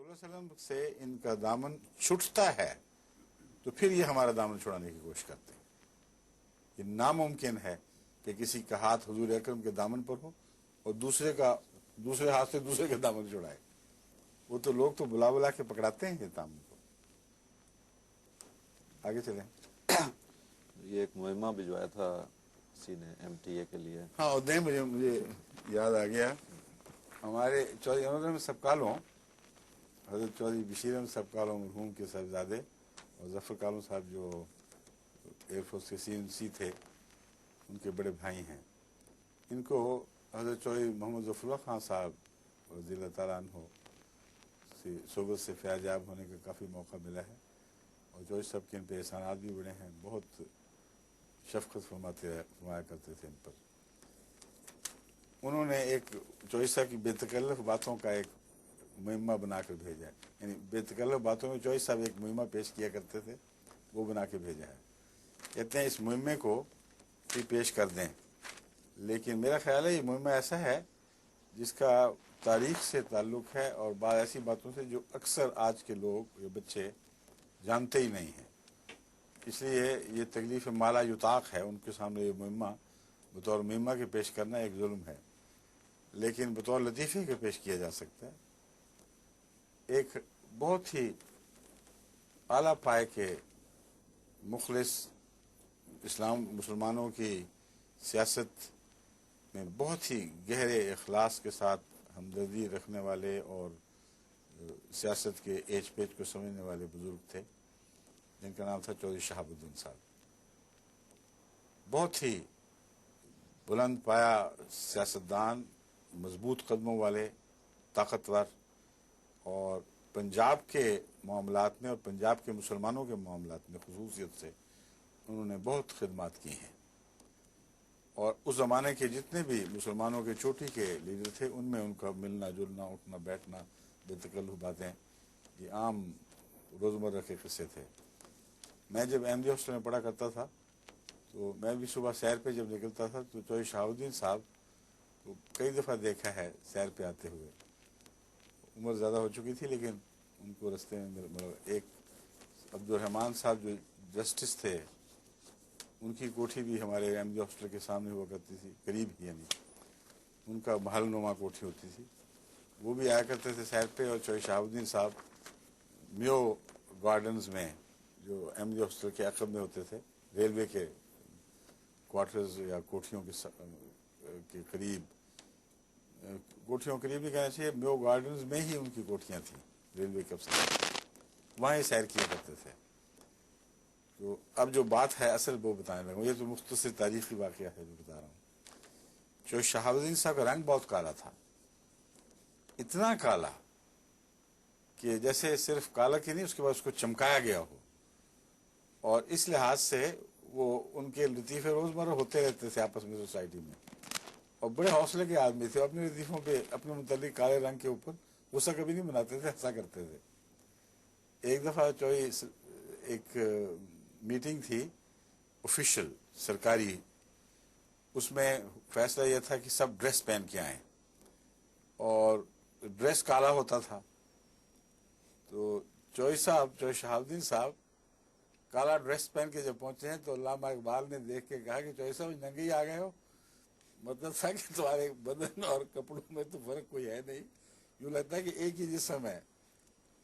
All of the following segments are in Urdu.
رسول اللہ صلی اللہ علیہ وسلم سے ان کا دامن چھٹتا ہے تو پھر یہ ہمارا دامن چھڑانے کی کوشش کرتے ہیں. یہ ناممکن ہے کہ کسی کا ہاتھ حضور اکرم کے دامن پر ہو اور دوسرے ہاتھ سے دوسرے کا دامن چھڑائے. وہ تو لوگ تو بلا بلا کے پکڑاتے ہیں یہ دامن کو. آگے چلیں. یہ ایک مہمہ بھجوایا تھا کسی نے ایم ٹی اے کے لیے. ہاں اور دیں مجھے یاد آ گیا. ہمارے چودھری احمد احمد سبکالوں، حضرت چودھری بشیر احمد سبکالوں مرحوم کے صاحبزادے، اور ظفر کالوں صاحب جو ایئر فورس کے CNC تھے ان کے بڑے بھائی ہیں. ان کو حضرت چودھری محمد ظفر اللہ خان صاحب رضی اللہ تعالیٰ عنہ سے صحبت سے فیاض ہونے کا کافی موقع ملا ہے. اور چودھری صاحب کے ان پہ احسانات بھی بڑے ہیں، بہت شفقت فرمایا کرتے تھے ان پر. انہوں نے ایک چودھری صاحب کی بے تکلف باتوں کا ایک مہمہ بنا کر بھیجا ہے. یعنی بے تکلف باتوں میں چودھری صاحب ایک مہمہ پیش کیا کرتے تھے، وہ بنا کے بھیجا ہے. کہتے ہیں اس مہمے کو بھی پیش کر دیں. لیکن میرا خیال ہے یہ مہمہ ایسا ہے جس کا تاریخ سے تعلق ہے اور بعض ایسی باتوں سے جو اکثر آج کے لوگ یا بچے جانتے ہی نہیں ہیں. اس لیے یہ تکلیف مالا یطاق ہے. ان کے سامنے یہ مہمہ بطور مہمہ کے پیش کرنا ایک ظلم ہے، لیکن بطور لطیفے کے پیش کیا جا سکتا ہے. ایک بہت ہی اعلیٰ پائے کے مخلص، اسلام مسلمانوں کی سیاست میں بہت ہی گہرے اخلاص کے ساتھ ہمدردی رکھنے والے اور سیاست کے ایج پیج کو سمجھنے والے بزرگ تھے جن کا نام تھا چودھری شہاب الدین صاحب. بہت ہی بلند پایا سیاستدان، مضبوط قدموں والے، طاقتور، اور پنجاب کے معاملات میں اور پنجاب کے مسلمانوں کے معاملات میں خصوصیت سے انہوں نے بہت خدمات کی ہیں. اور اس زمانے کے جتنے بھی مسلمانوں کے چوٹی کے لیڈر تھے ان میں ان کا ملنا جلنا، اٹھنا بیٹھنا، بے تکلف باتیں، یہ عام روزمرہ کے قصے تھے. میں جب احمدیہ ہاسٹل میں پڑھا کرتا تھا تو میں بھی صبح سیر پہ جب نکلتا تھا تو چودھری شہاب الدین صاحب کو کئی دفعہ دیکھا ہے سیر پہ آتے ہوئے. عمر زیادہ ہو چکی تھی لیکن ان کو رستے میں ایک عبدالرحمان صاحب جو جسٹس تھے ان کی کوٹھی بھی ہمارے احمدیہ ہاسٹل کے سامنے ہوا کرتی تھی، قریب ہی. یعنی ان کا محل نما کوٹھی ہوتی تھی. وہ بھی آیا کرتے تھے سیر پہ. اور چودھری شہاب الدین صاحب میو گارڈنز میں جو احمدیہ ہاسٹل کے عقب میں ہوتے تھے، ریلوے کے کوارٹرز یا کوٹھیوں کے قریب، کوٹھیوں قریب بھی کہنا چاہیے، میو گارڈنز میں ہی ان کی کوٹھیاں تھیں ریلوے کے افسر، وہاں ہی سیر کیا کرتے تھے. تو اب جو بات ہے اصل وہ بتانے لگا. یہ تو مختصر تاریخی واقعہ ہے جو بتا رہا ہوں. جو شہاب الدین صاحب کا رنگ بہت کالا تھا، اتنا کالا کہ جیسے صرف کالا کی نہیں، اس کے بعد اس کو چمکایا گیا ہو. اور اس لحاظ سے وہ ان کے لطیفے روزمرہ ہوتے رہتے تھے آپس میں سوسائٹی میں. اور بڑے حوصلے کے آدمی تھے. اپنے لطیفوں پہ اپنے متعلق کالے رنگ کے اوپر غصہ کبھی نہیں بناتے تھے، ہنسا کرتے تھے. ایک دفعہ ایک میٹنگ تھی آفیشیل سرکاری، اس میں فیصلہ یہ تھا کہ سب ڈریس پہن کے آئیں اور ڈریس کالا ہوتا تھا. تو چودھری شہاب الدین صاحب کالا ڈریس پہن کے جب پہنچے ہیں تو علامہ اقبال نے دیکھ کے کہا کہ چودھری صاحب ننگے ہی آ گئے ہو. مطلب تھا کہ تمہارے بدن اور کپڑوں میں تو فرق کوئی ہے نہیں، یوں لگتا ہے کہ ایک ہی جسم ہے.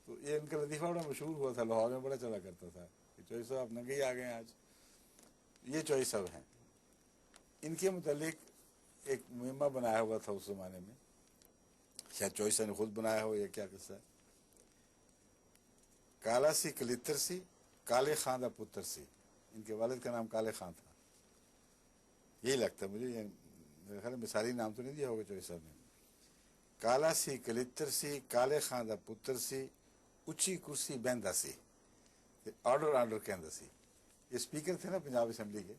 تو یہ ان کا لطیفہ بڑا مشہور ہوا تھا، لاہور میں بڑا چلا کرتا تھا کہ چودھری صاحب آپ ننگے ہی آ گئے ہیں آج. یہ چودھری صاحب ہیں. ان کے متعلق ایک مہمہ بنایا ہوا تھا اس زمانے میں، شاید چودھری صاحب نے خود بنایا ہو یا کیا قصہ ہے. کالا سی کلتر سی، کالے خان دا پتر سی. ان کے والد کا نام کالے خان تھا، یہی لگتا ہے مجھے. میرے خیال مثالی نام تو نہیں دیا ہوگا چودھری صاحب نے. کالا سی کلتر سی، کالے خان دا پتر سی، اچھی کرسی بہندا سی، آرڈر آرڈر کہندا سی. یہ اسپیکر تھے نا پنجاب اسمبلی کے.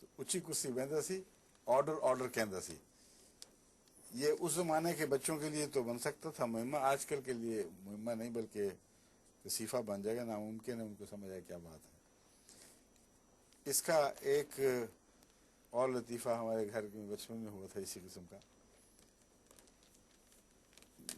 تو اچھی کرسی بہندا سی، آرڈر آرڈر کہندا سی. یہ اس زمانے کے بچوں کے لیے تو بن سکتا تھا مہمہ، آج کل کے لیے مہمہ نہیں بلکہ وصیفہ بن جائے گا. ناممکن ہے ان کو سمجھ آئے کیا بات ہے. اس کا ایک اور لطیفہ ہمارے گھر کے بچپن میں ہوا تھا اسی قسم کا.